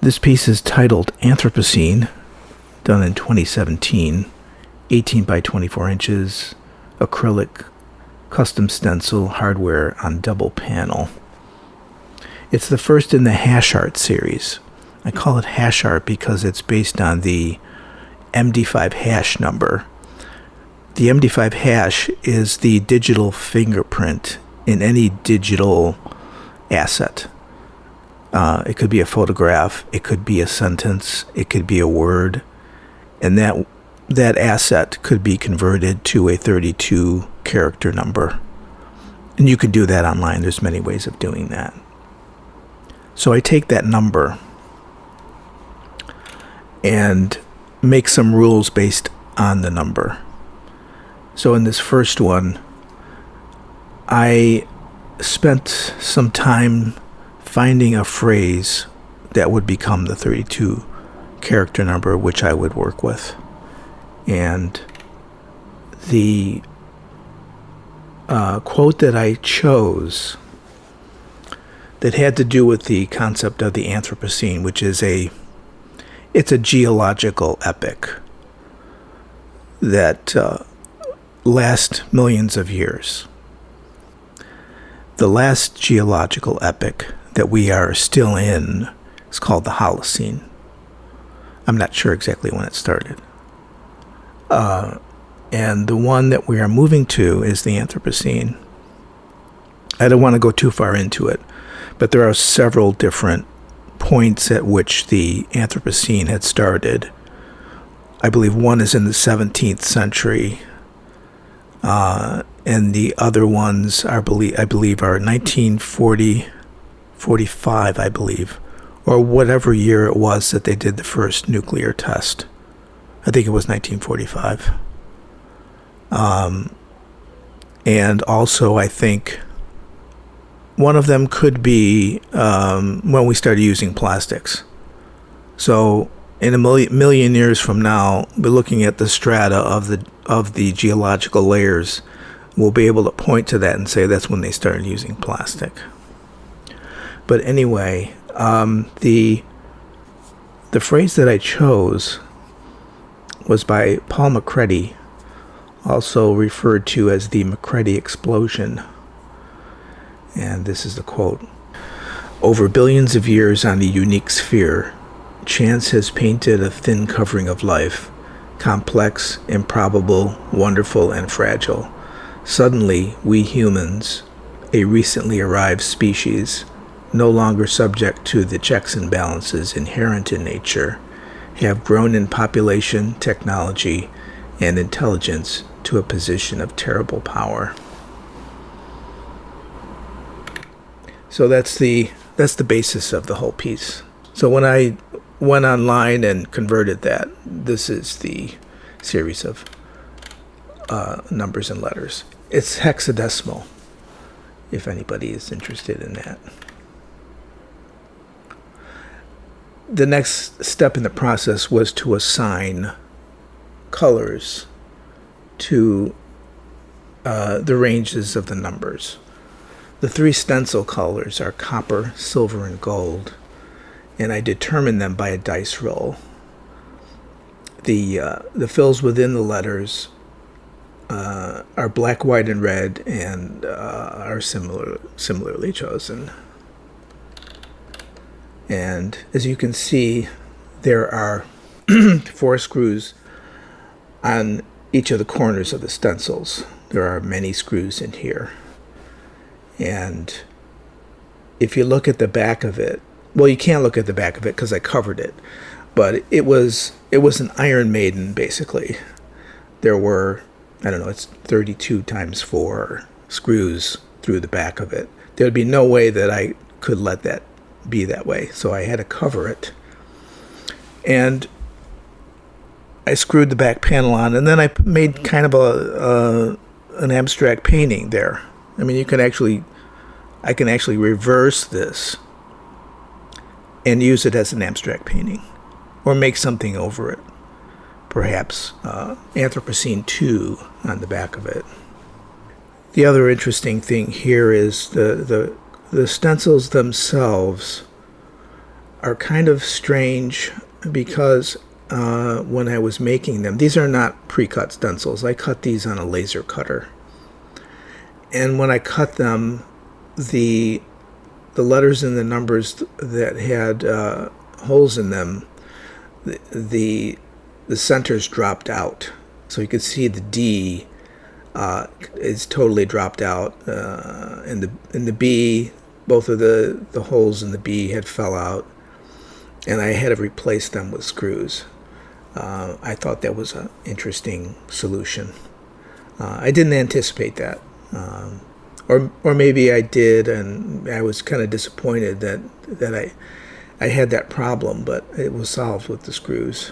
This piece is titled Anthropocene, done in 2017, 18 by 24 inches, acrylic, custom stencil, hardware on double panel. It's the first in the Hash Art series. I call it Hash Art because it's based on the MD5 Hash number. The MD5 Hash is the digital fingerprint in any digital asset. It could be a photograph, it could be a sentence, it could be a word, and that asset could be converted to a 32 character number. And you can do that online. There's many ways of doing that. So I take that number and make some rules based on the number. So in this first one, I spent some time finding a phrase that would become the 32 character number which I would work with. And the quote that I chose that had to do with the concept of the Anthropocene, which is it's a geological epoch that lasts millions of years. The last geological epoch that we are still in is called the Holocene. I'm not sure exactly when it started. And the one that we are moving to is the Anthropocene. I don't want to go too far into it, but there are several different points at which the Anthropocene had started. I believe one is in the 17th century, and the other ones I believe are 1940, 45, I believe, or whatever year it was that they did the first nuclear test. I think it was 1945. And also I think one of them could be when we started using plastics. So in a million years from now, we're looking at the strata of the geological layers. We'll be able to point to that and say that's when they started using plastic. But anyway, the phrase that I chose was by Paul MacCready, also referred to as the McCready Explosion. And this is the quote. Over billions of years on a unique sphere, chance has painted a thin covering of life, complex, improbable, wonderful, and fragile. Suddenly, we humans, a recently arrived species, no longer subject to the checks and balances inherent in nature, have grown in population, technology, and intelligence to a position of terrible power. So that's the basis of the whole piece. So when I went online and converted that, this is the series of numbers and letters. It's hexadecimal, if anybody is interested in that. The next step in the process was to assign colors to the ranges of the numbers. The 3 stencil colors are copper, silver, and gold, and I determined them by a dice roll. The fills within the letters are black, white, and red, and are similarly chosen. And as you can see, there are 4 screws on each of the corners of the stencils. There are many screws in here. And if you look at the back of it, well, you can't look at the back of it because I covered it, but it was an Iron Maiden, basically. There were, I don't know, it's 32 times 4 screws through the back of it. There would be no way that I could let that be that way, so I had to cover it. And I screwed the back panel on, and then I made kind of an abstract painting there. I mean, I can actually reverse this and use it as an abstract painting, or make something over it. Perhaps Anthropocene 2 on the back of it. The other interesting thing here is the stencils themselves are kind of strange because when I was making them, these are not pre-cut stencils. I cut these on a laser cutter. And when I cut them, the letters and the numbers that had holes in them, the centers dropped out. So you could see the D is totally dropped out. And the B, both of the holes in the B had fell out. And I had to replace them with screws. I thought that was an interesting solution. I didn't anticipate that. Or maybe I did, and I was kind of disappointed that I had that problem, but it was solved with the screws.